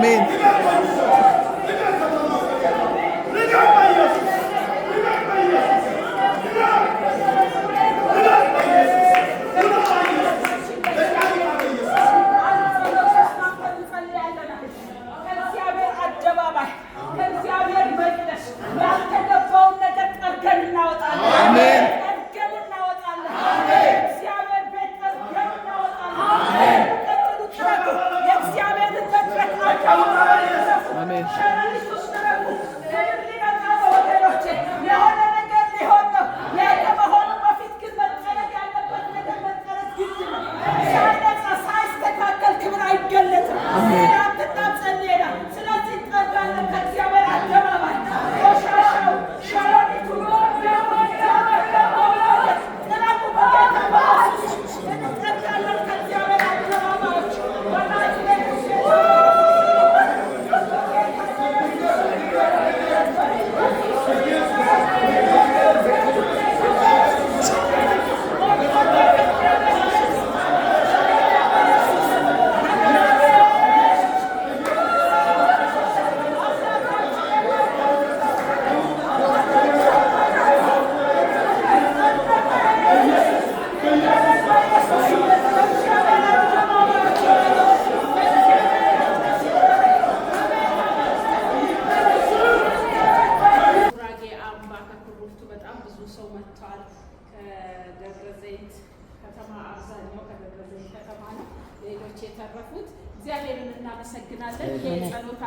አሜን።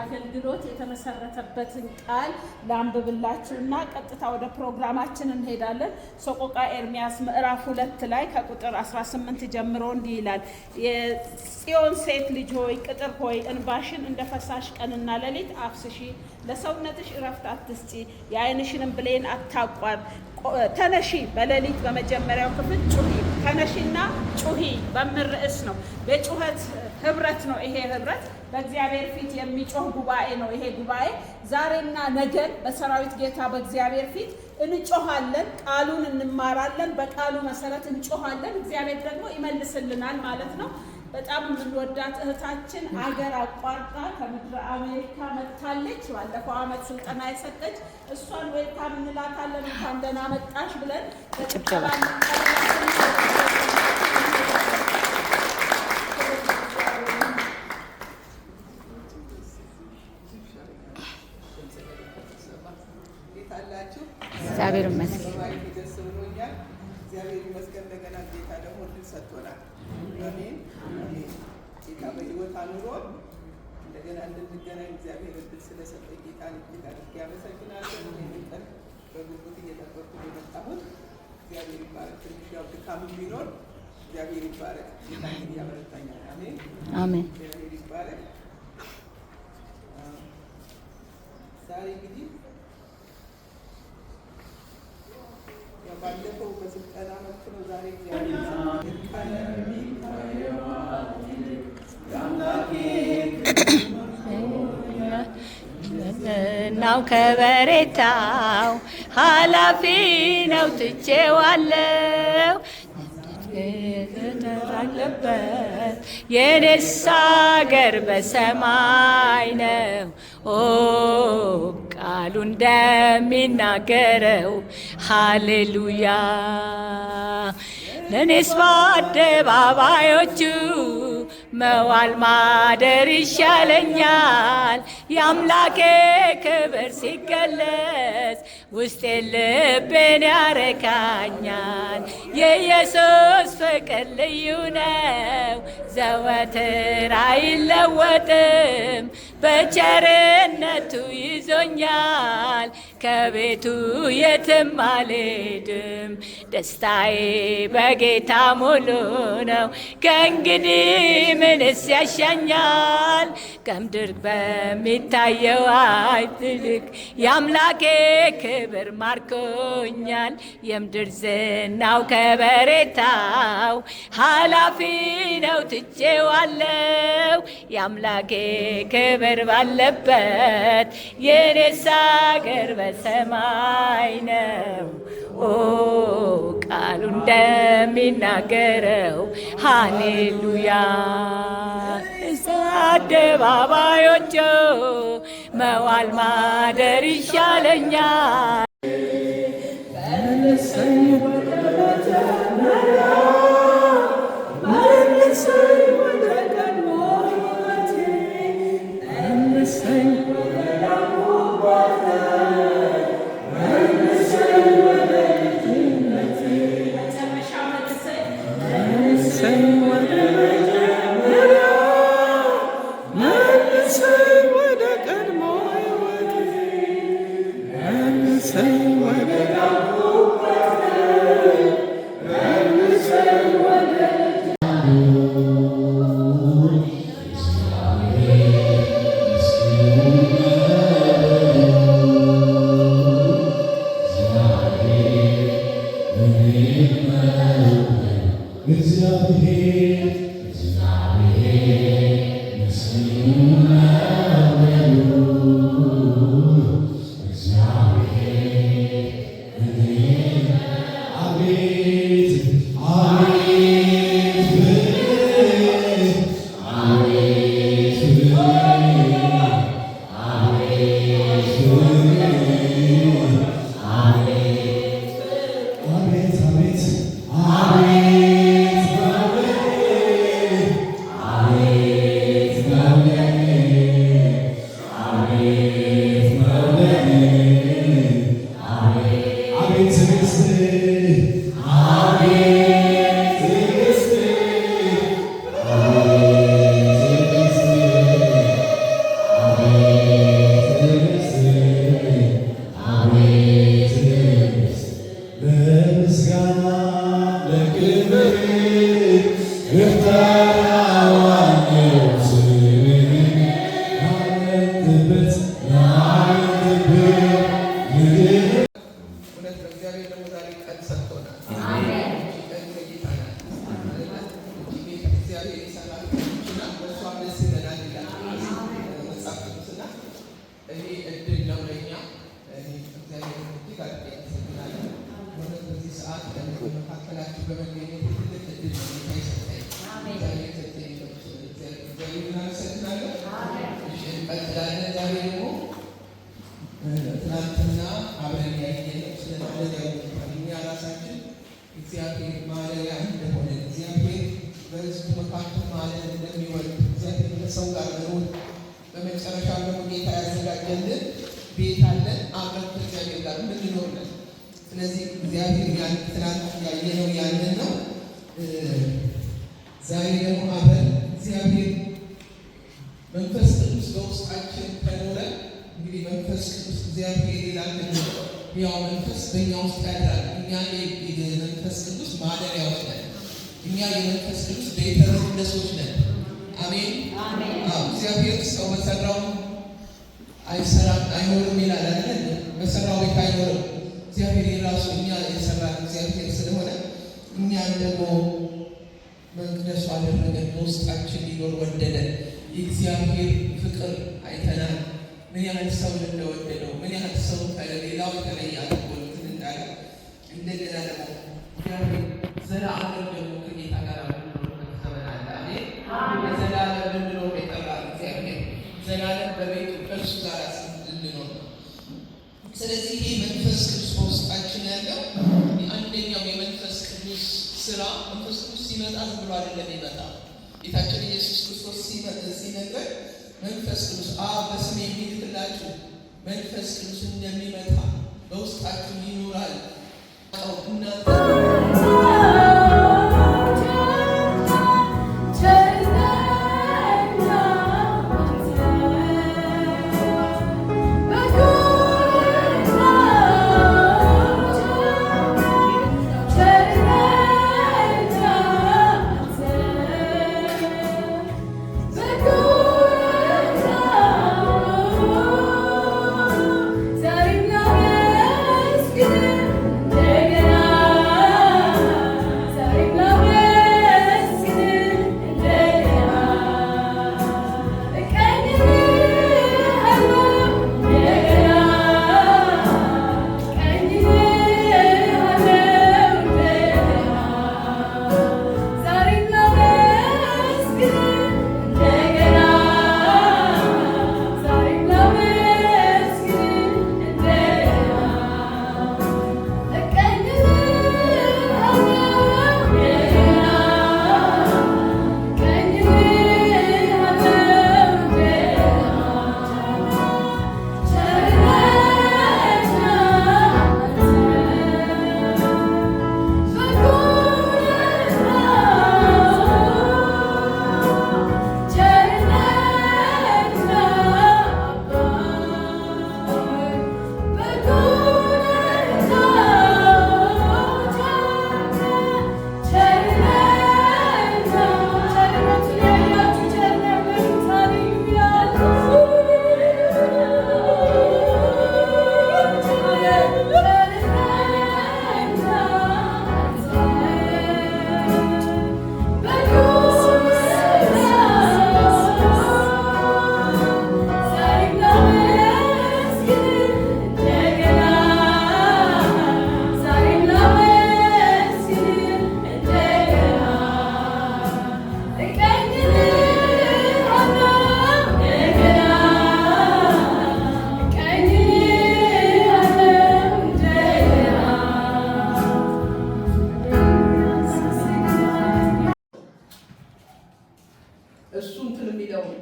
አገልግሎት የተመሰረተበትን ቃል ላንብብላችሁና ቀጥታ ወደ ፕሮግራማችን እንሄዳለን። ሰቆቃ ኤርምያስ ምዕራፍ 2 ላይ ከቁጥር 18 ጀምሮ እንዲህ ይላል። የጽዮን ሴት ልጅ ሆይ ቅጥር ሆይ እንባሽን እንደ ፈሳሽ ቀንና ሌሊት አፍስሺ፣ ለሰውነትሽ እረፍት አትስጪ፣ የዓይንሽንም ብሌን አታቋር። ተነሺ በሌሊት በመጀመሪያው ክፍል ጩሂ፣ ተነሺና ጩሂ በሚል ርዕስ ነው። በጩኸት ህብረት ነው። ይሄ ህብረት በእግዚአብሔር ፊት የሚጮህ ጉባኤ ነው። ይሄ ጉባኤ ዛሬና ነገን በሰራዊት ጌታ በእግዚአብሔር ፊት እንጮሃለን፣ ቃሉን እንማራለን፣ በቃሉ መሰረት እንጮሃለን። እግዚአብሔር ደግሞ ይመልስልናል ማለት ነው። በጣም የምንወዳት እህታችን አገር አቋርጣ ከምድረ አሜሪካ መጥታለች። ባለፈው ዓመት ስልጠና የሰጠች እሷን ዌልካም እንላታለን። እንኳን ደህና መጣሽ ብለን በጭብጨባ እግዚአብሔር ይመስገን። እግዚአብሔር ይመስገን። እንደገና ጌታ ደግሞ ድል ሰጥቶናል። አሜን። ጌታ በሕይወት አኑሮን እንደገና እንድንገናኝ እግዚአብሔር እድል ስለሰጠ ጌታን እጅግ አድርጌ አመሰግናለሁ። ይህን ቀን በጉጉት እየጠበቅኩ የመጣሁት እግዚአብሔር ይባረክ። ትንሽ ያው ድካም ቢኖር እግዚአብሔር ይባረክ። ጌታ እንግዲህ ያበረታኛል። አሜን አሜን። እግዚአብሔር ይባረክ። ዛሬ እንግዲህ ባለፈው በስልጠና መልክ ነው። ዛሬ ናው ከበሬታው ኃላፊ ነው ትቼዋለሁ። ተራለበት የኔስ አገር በሰማይ ነው። ኦ ቃሉ እንደሚናገረው ሃሌሉያ። ለኔስ በአደባባዮቹ መዋል ማደር ይሻለኛል። የአምላኬ ክብር ሲገለጽ ውስጤ ልቤን ያረካኛል። የኢየሱስ ፍቅር ልዩ ነው፣ ዘወትር አይለወጥም። በቸርነቱ ይዞኛል፣ ከቤቱ የትም አልሄድም። ደስታዬ በጌታ ሙሉ ነው። ከእንግዲህ ምንስ ያሻኛል? ከምድር በሚታየው አይልቅ የአምላኬ ክብር ማርኮኛል። የምድር ዝናው ከበሬታው ኃላፊ ነው ትቼዋለሁ። የአምላኬ ክብር ባለበት የኔስ አገር በሰማይ ነው። ኦ ቃሉ እንደሚናገረው ሃሌሉያ። አደባባዮቹ መዋል ማደር ይሻለኛል።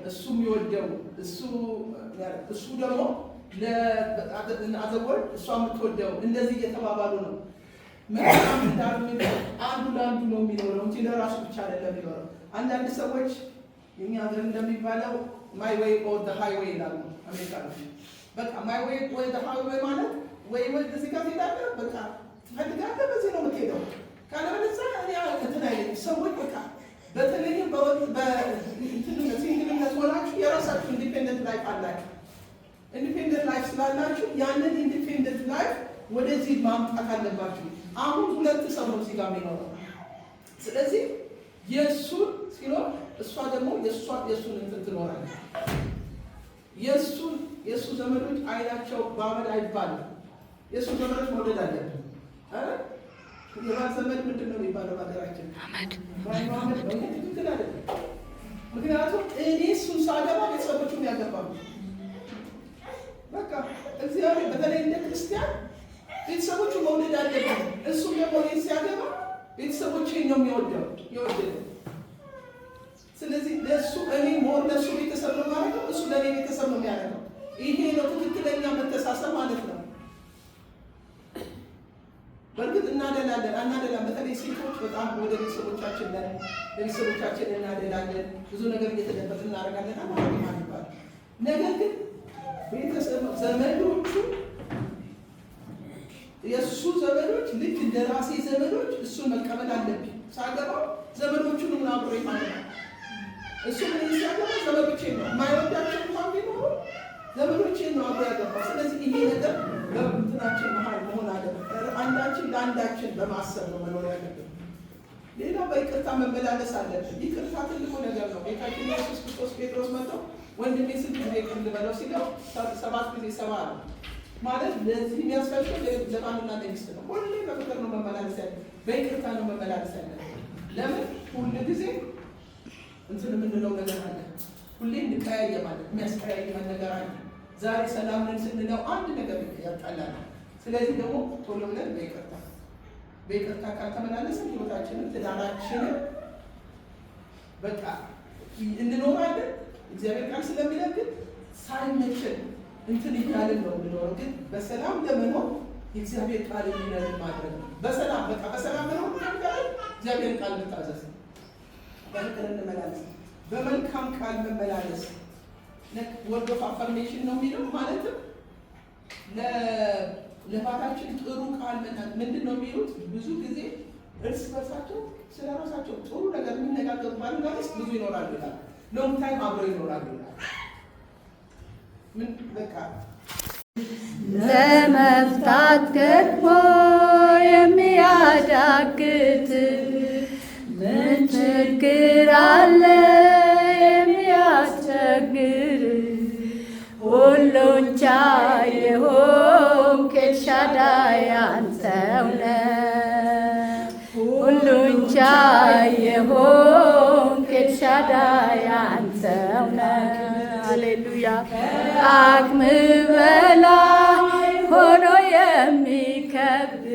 እሱ የሚወደው እሱ ደግሞ ለአዘወር እሷ የምትወደው እንደዚህ እየተባባሉ ነው። መልካም ትዳር አንዱ ለአንዱ ነው የሚኖረው እንጂ ለራሱ ብቻ አይደለም የሚኖረው። አንዳንድ ሰዎች እኛ ሀገር እንደሚባለው ማይ ዌይ ኦር ዘ ሃይዌይ ይላሉ አሜሪካኖች። በቃ ማይ ዌይ ኦር ዘ ሃይዌይ ማለት ወይ እዚህ ጋር ትሄዳለህ፣ በቃ ትፈልጋለህ፣ በዚህ ነው የምትሄደው። ካለበለዚያ እኔ እንትን አይለኝም። ሰዎች በቃ በተለይም በሲንግልነት ሆናችሁ የራሳችሁ ኢንዲፔንደንት ላይፍ አላችሁ። ኢንዲፔንደንት ላይፍ ስላላችሁ ያንን ኢንዲፔንደንት ላይፍ ወደዚህ ማምጣት አለባችሁ። አሁን ሁለት ሰው ነው እዚህ ጋር የሚኖረው። ስለዚህ የእሱን ሲኖር እሷ ደግሞ የእሱን እንትን ትኖራለች። የእሱ ዘመዶች አይናቸው በአመድ አይባልም። የእሱ ዘመዶች መውደድ አለብን። የባል ዘመድ ምንድን ነው የሚባለው ሀገራችን? አመድ ነው። ትክክል አይደለም። ምክንያቱም እኔ እሱን ሳገባ ቤተሰቦቹን ያገባሉ። በቃ እግዚአብሔር በተለይ እንደ ክርስቲያን ቤተሰቦቹ መውደድ አለብን። እሱም ደግሞ እኔ ሲያገባ ቤተሰቦቼን ነው የወደደው። ስለዚህ ለእሱ እኔ ሞር ለእሱ ቤተሰብ ነው ማለት ነው፣ እሱ ለእኔ ቤተሰብ ነው የሚያደርገው። ይሄ ነው ትክክለኛ መተሳሰብ ማለት ነው። በእርግጥ እናደላለን። በተለይ ሴቶች በጣም ወደ ቤተሰቦቻችን ለቤተሰቦቻችን እናደላለን። ብዙ ነገር እየተደበቅ እናደርጋለን። አማርኛ ይባላል። ነገር ግን ቤተሰብ ዘመዶቹ የእሱ ዘመዶች ልክ እንደ ራሴ ዘመዶች እሱን መቀበል አለብኝ። ሳገባው ዘመዶቹን ምን አብሮ ማለት ነው። እሱ ምን ሲያገባ ዘመዶቼን ነው የማይወዳቸው እንኳን ቢኖሩ ዘመዶቼን ነው አብሮ ያገባው። ስለዚህ ይሄ ነገር በእንትናችን መሀል መሆን አለበት። አንዳችን ለአንዳችን በማሰብ ነው መኖር ያለብን። ሌላው በይቅርታ መመላለስ አለብን። ይቅርታ ትልቁ ነገር ነው። ጌታችን ኢየሱስ ክርስቶስ ጴጥሮስ መጥቶ ወንድሜ ስንት ጊዜ ይቅር ልበለው ሲለው 7 ጊዜ 70 ነው ማለት። ለዚህ የሚያስፈልገው ለባልና ለሚስት ነው። ሁሌ በፍቅር ነው መመላለስ ያለ፣ በይቅርታ ነው መመላለስ ያለ። ለምን ሁሉ ጊዜ እንትን የምንለው ነገር አለ። ሁሌ እንቀያየማለን። የሚያስቀያየመን ነገር አለ። ዛሬ ሰላም ነን ስንለው አንድ ነገር ያጣላል። ስለዚህ ደግሞ ቶሎ ብለን በይቅርታ ካልተመላለስን ህይወታችንን ትዳራችንን በቃ እንኖራለን። እግዚአብሔር ቃል ስለሚለግን ሳይመችን እንትን እያልን ነው የምንኖረው። ግን በሰላም ለመኖር የእግዚአብሔር ቃል የሚነግር ማድረግ ነው። በሰላም መኖር እግዚአብሔር ቃል መታዘዝ፣ በፍቅር እንመላለስ፣ በመልካም ቃል መመላለስ። ወርድ ኦፍ አፈርሜሽን ነው የሚለው ማለትም ለባታችን ጥሩ ቃል ምንድን ነው የሚሉት? ብዙ ጊዜ እርስ በርሳቸው ስለ ራሳቸው ጥሩ ነገር የሚነጋገሩ ባልና ሚስት ብዙ ይኖራሉ ይላል። ሎንግ ታይም አብረው ይኖራሉ ይላል። ምን በቃ ለመፍታት ደግሞ የሚያዳግት ምን ችግር አለ የሚያስቸግር? ሁሉን ቻይ የሆንክ ኤልሻዳይ አንተው ነህ። ሁሉን ቻይ የሆንክ ኤልሻዳይ አንተው ነህ። ሃሌሉያ። ከአቅም በላይ ሆኖ የሚከብድ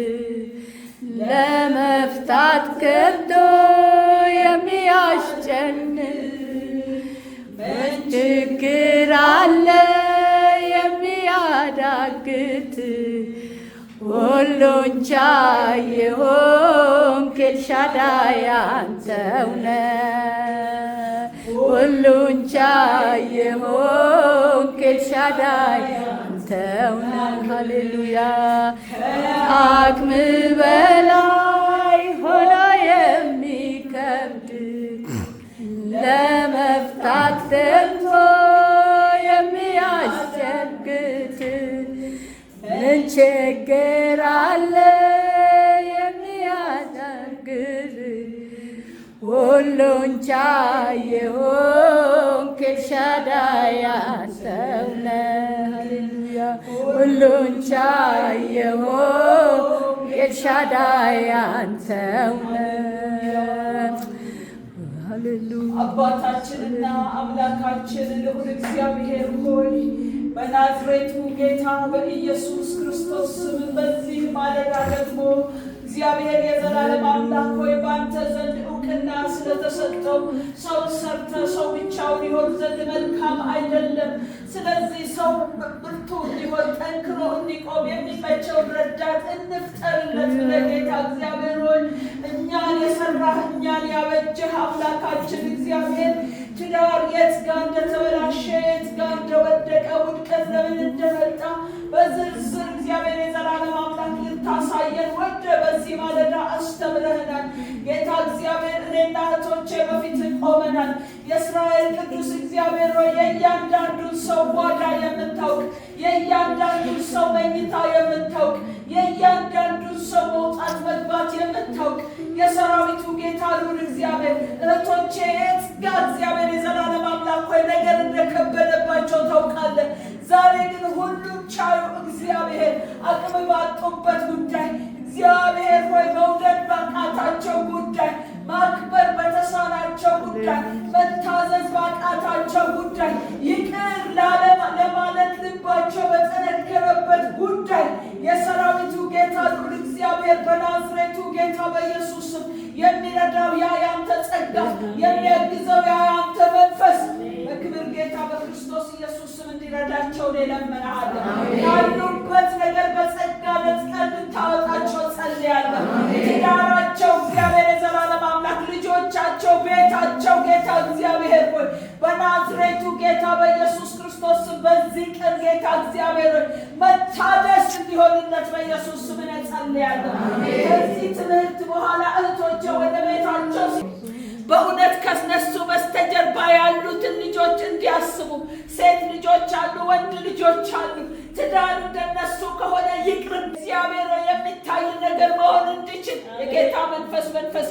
ለመፍታት ከብዶ የሚያስጨንቅ ምን ችግር አለ የሚያዳግት? ሁሉን ቻይ የሆንክ ኤልሻዳይ አንተው ነህ። ሁሉን ቻይ የሆንክ ኤልሻዳይ አንተው ነህ። ሃሌሉያ። ከአቅም በላይ ሆኖ የሚከብድ ለመፍታት ደግሞ የሚያስቸግር ምን ችግር አለ የሚያዳግት? ሁሉን ቻይ የሆንክ ኤልሻዳይ አንተው ነህ። ሃሌሉያ። ሁሉን ቻይ የሆንክ ኤልሻዳይ አንተው ነህ። አባታችንና አምላካችን ልዑል እግዚአብሔር ሆይ በናዝሬቱ ጌታ በኢየሱስ ክርስቶስ ስም በዚህ ማለዳ ደግሞ እግዚአብሔር የዘላለም አምላክ ሆይ በአንተ ዘንድ እውቅና ስለተደረገና ስለተሰጠው ሰው ሰርተ ሰው ብቻውን ይሆን ዘንድ መልካም አይደለም። ስለዚህ ሰው ብርቱ እንዲሆን ጠንክሮ እንዲቆም የሚመቸውን ረዳት እንፍጠርለት ብለህ ጌታ እግዚአብሔር ሆይ እኛን የሰራህ እኛን ያበጀህ አምላካችን እግዚአብሔር ትዳር የት ጋር እንደተበላሸ የት ጋር እንደወደቀ ውድቀት ለምን እንደመጣ በዝርዝር እግዚአብሔር የዘላለም አምላክ ልታሳየን ወደ በዚህ ማለዳ አስተምረህናል። ጌታ እግዚአብሔር እኔና እህቶቼ በፊት ቆመናል። የእስራኤል ቅዱስ እግዚአብሔር ሆይ የእያንዳንዱን ሰው ጓዳ የምታውቅ የእያንዳንዱን ሰው መኝታ የምታውቅ የእያንዳንዱን ሰው መውጣት መግባት የምታውቅ የሰራዊቱ ጌታ ልዑል እግዚአብሔር እህቶቼ የት ጋር እግዚአብሔር የዘላለም አምላክ ሆይ ነገር እንደከበደባቸው ታውቃለህ። ዛሬ ግን ሁሉም ቻዩ እግዚአብሔር አቅም ባጡበት ጉዳይ እግዚአብሔር ሆይ መውደድ ባቃታቸው ጉዳይ ማክበር በተሳናቸው ጉዳይ መታዘዝ ባቃታቸው ጉዳይ ይቅር ለማለት ልባቸው በጠነከረበት ጉዳይ የሰራዊቱ ጌታ ልዑል እግዚአብሔር በናዝሬቱ ጌታ በኢየሱስ ስም የሚረዳው ያ ያንተ ጸጋ የሚያግዘው ያ ያንተ መንፈስ በክብር ጌታ በክርስቶስ ኢየሱስ ስም እንዲረዳቸው እለምንሃለሁ። ያሉበት ነገር በጸጋ ለጥቀን እንድታወጣቸው ጸልያለሁ። ትዳራቸው እግዚአብሔር የዘላለም አምላክ ልጆቻቸው ቤታቸው ጌታ እግዚአብሔር ሆይ በናዝሬቱ ጌታ በኢየሱስ ክርስቶስ በዚህ ቀን ጌታ እግዚአብሔር ሆይ መታደስ እንዲሆንለት በኢየሱስ ስም ጸልያለሁ። ከዚህ ትምህርት በኋላ እህቶቼ ወደ ቤታቸው በእውነት ከነሱ በስተጀርባ ያሉትን ልጆች እንዲያስቡ ሴት ልጆች አሉ፣ ወንድ ልጆች አሉ። ትዳር እንደነሱ ከሆነ ይቅር እግዚአብሔር የሚታይ ነገር መሆን እንዲችል የጌታ መንፈስ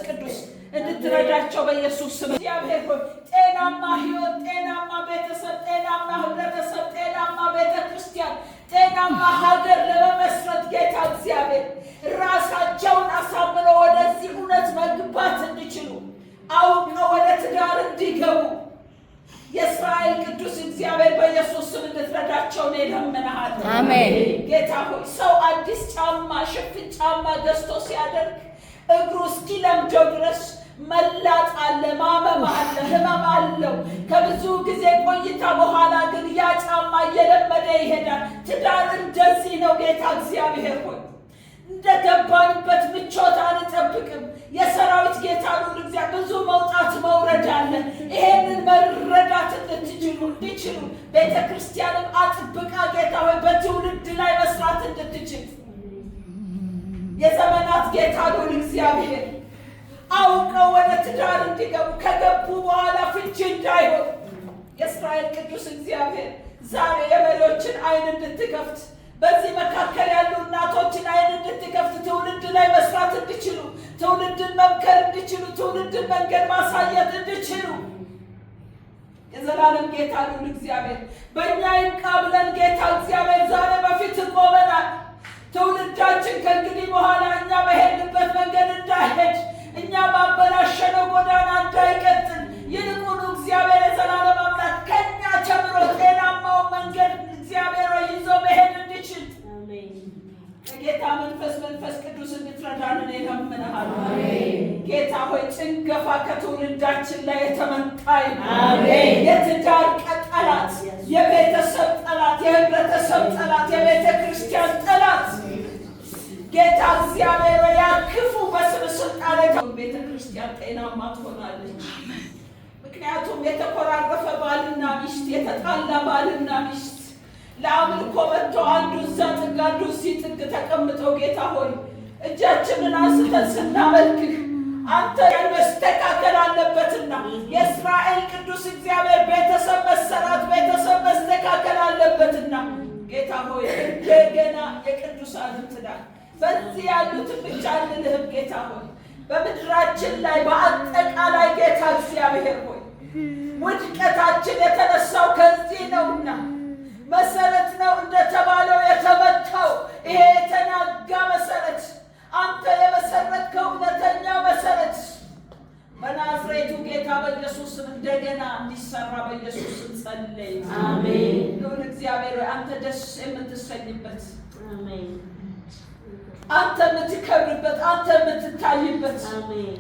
ቅዱስ እንድትረዳቸው በኢየሱስ ስም እግዚአብሔር ሆይ ጤናማ ሕይወት፣ ጤናማ ቤተሰብ፣ ጤናማ ህብረተሰብ፣ ጤናማ ቤተክርስቲያን፣ ጤናማ ሀገር ለመመስረት ጌታ እግዚአብሔር ራሳቸውን አሳምነው ወደዚህ እውነት መግባት እንዲችሉ አውቀው ወደ ትዳር እንዲገቡ የእስራኤል ቅዱስ እግዚአብሔር በኢየሱስ ስም እንድትረዳቸው እለምንሃለሁ። አሜን። ጌታ ሆይ ሰው አዲስ ጫማ ሽፍን ጫማ ገዝቶ ሲያደርግ እግሩ እስኪለምደው ድረስ መላጥ አለ፣ ማመም አለ፣ ህመም አለው። ከብዙ ጊዜ ቆይታ በኋላ ግን ያ ጫማ እየለመደ ይሄዳል። ትዳር እንደዚህ ነው። ጌታ እግዚአብሔር ሆይ እንደገባንበት ምቾት አንጠብቅም። የሰራዊት ጌታ ልዑል እግዚአብሔር ብዙ መውጣት መውረድ አለ። ይሄንን መረዳት እንዲችሉ ቤተ ክርስቲያንም አጥብቃ ጌታ ሆይ በትውልድ ላይ መስራት እንድትችል የዘመናት ጌታ ልዑል እግዚአብሔር አውቀው ወደ ትዳር እንዲገቡ ከገቡ በኋላ ፍቺ እንዳይሆን የእስራኤል ቅዱስ እግዚአብሔር ዛሬ የመሪዎችን ዓይን እንድትከፍት በዚህ መካከል ያሉ እናቶችን ዓይን እንድትከፍት ትውልድ ላይ መስራት እንዲችሉ ትውልድን መምከር እንዲችሉ ትውልድን መንገድ ማሳየት እንዲችሉ የዘላለም ጌታ ልዑል እግዚአብሔር በእኛ ይብቃ ብለን ጌታ እግዚአብሔር ዛሬ በፊት ቆመናል። ትውልዳችን ከእንግዲህ በኋላ እኛ በሄድንበት መንገድ እንዳይሄድ እኛ ባበላሸነው ጎዳና እንዳይቀጥል ይልቁኑ እግዚአብሔር የዘላለም አምላክ ከእኛ ጀምሮ ጤናማውን መንገድ እግዚአብሔር ይዞ መሄድ እንዲችል ጌታ መንፈስ ቅዱስ እንድትረዳን እለምንሃለሁ። ጌታ ሆይ ጭንገፋ ከትውልዳችን ላይ የተመታ ይሁን። የትዳር ጠላት፣ የቤተሰብ ጠላት፣ የህብረተሰብ ጠላት፣ የቤተ ክርስቲያን ጠላት ጌታ እግዚአብሔር ያ ክፉ በስም ስልጣን ቤተ ክርስቲያን ጤናማ ትሆናለች። ምክንያቱም የተኮራረፈ ባልና ሚስት፣ የተጣላ ባልና ሚስት ለአምልኮ መጥተው አንዱ እዛ ጥግ አንዱ እዚህ ጥግ ተቀምጠው ጌታ ሆይ እጃችንን አንስተን ስናመልክህ አንተ መስተካከል አለበትና የእስራኤል ቅዱስ እግዚአብሔር ቤተሰብ መሰራት ቤተሰብ መስተካከል አለበትና ጌታ ሆይ እንደገና የቅዱሳንን ትዳር በዚህ ያሉትን ብቻ አንልህም ጌታ ሆይ በምድራችን ላይ በአጠቃላይ ጌታ እግዚአብሔር ሆይ ውድቀታችን የተነሳው ከዚህ ነውና መሰረት ነው እንደተባለው የተመታው ይሄ የተናጋ መሰረት አንተ የመሰረትከው እውነተኛ መሰረት በናዝሬቱ ጌታ በኢየሱስ ስም እንደገና እንዲሰራ በኢየሱስ ስም ጸልይ። አሜን። ልዑል እግዚአብሔር አንተ ደስ የምትሰኝበት አሜን። አንተ የምትከብርበት፣ አንተ የምትታይበት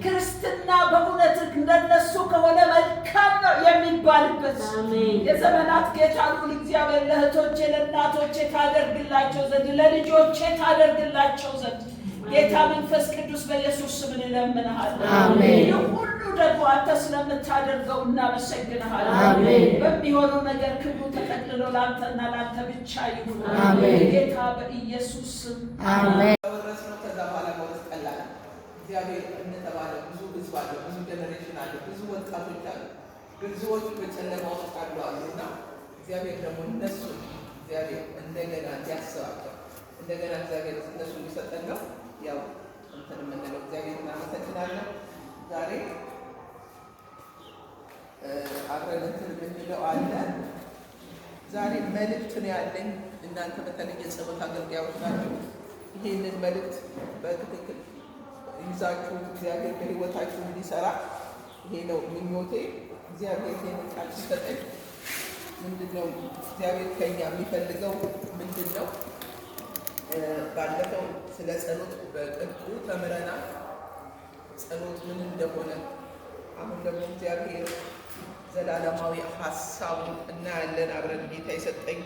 ክርስትና በእውነት እንደነሱ ከሆነ መልካም ነው የሚባልበት የዘመናት ጌታ ልዑል እግዚአብሔር ለእህቶቼ ለእናቶቼ ታደርግላቸው ዘንድ ለልጆቼ ታደርግላቸው ዘንድ ጌታ መንፈስ ቅዱስ በኢየሱስ ስም እንለምንሃለን። አሜን። ሁሉ ደግሞ አንተ ስለምታደርገው እናመሰግንሃለን። አሜን። በሚሆነው ነገር ክብሩ ተጠቅልሎ ለአንተና ለአንተ ብቻ ይሁን። አሜን። ጌታ በኢየሱስ ስም አሜን። ከዛ በኋላ መውረስ ቀላል እግዚአብሔር እንደተባለ ብዙ ህዝብ አለ፣ ብዙ ጀነሬሽን አለ፣ ብዙ ወጣቶች አሉ፣ ብዙዎች በጨለማ ውስጥ አሉ እና እግዚአብሔር ደግሞ እነሱ እግዚአብሔር እንደገና እንዲያስባቸው እንደገና እግዚአብሔር እነሱ ሊሰጠን ነው። ያው እንትን የምንለው እግዚአብሔር እናመሰግናለን። ዛሬ አብረን እንትን የምንለው አለ። ዛሬ መልእክት ነው ያለኝ። እናንተ በተለይ የጸሎት አገልጋዮች ናቸው። ይህንን መልእክት በትክክል ይዛችሁ እግዚአብሔር በህይወታችሁ እንዲሰራ ይሄ ነው ምኞቴ። እግዚአብሔር ይህንን ቃል ሲሰጠኝ ምንድነው እግዚአብሔር ከኛ የሚፈልገው ምንድን ነው? ባለፈው ስለ ጸሎት በጥልቁ ተምረናል፣ ጸሎት ምን እንደሆነ። አሁን ደግሞ እግዚአብሔር ዘላለማዊ ሀሳቡን እናያለን አብረን። ጌታ የሰጠኝ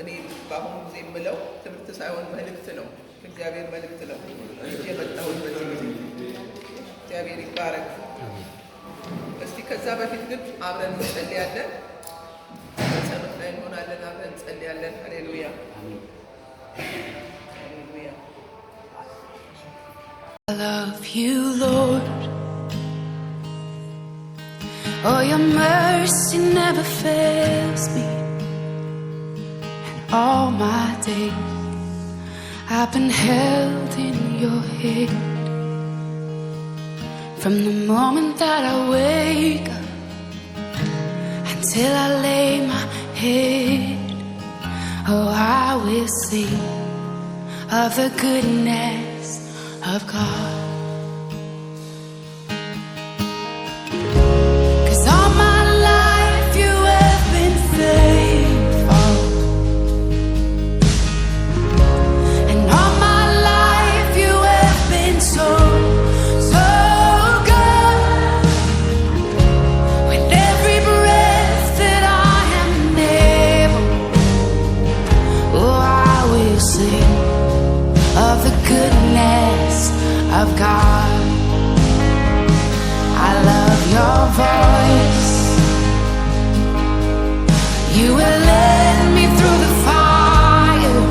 እኔ በአሁኑ ጊዜ የምለው ትምህርት ሳይሆን መልእክት ነው፣ እግዚአብሔር መልእክት ነው የመጣሁት በዚህ ጊዜ። እግዚአብሔር ይባረክ። እስቲ ከዛ በፊት ግን አብረን እንጸልያለን፣ ጸሎት ላይ እንሆናለን፣ አብረን እንጸልያለን። ሃሌሉያ ሃሌሉያ። I love you, Lord. Oh, your mercy never fails me. And all my days I've been held in your hand. From the moment that I wake up until I lay my head, oh, I will sing of the goodness of God. Of God, I love your voice. You will lead me through the fire,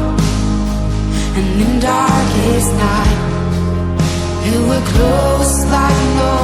and in darkest night, you were close like no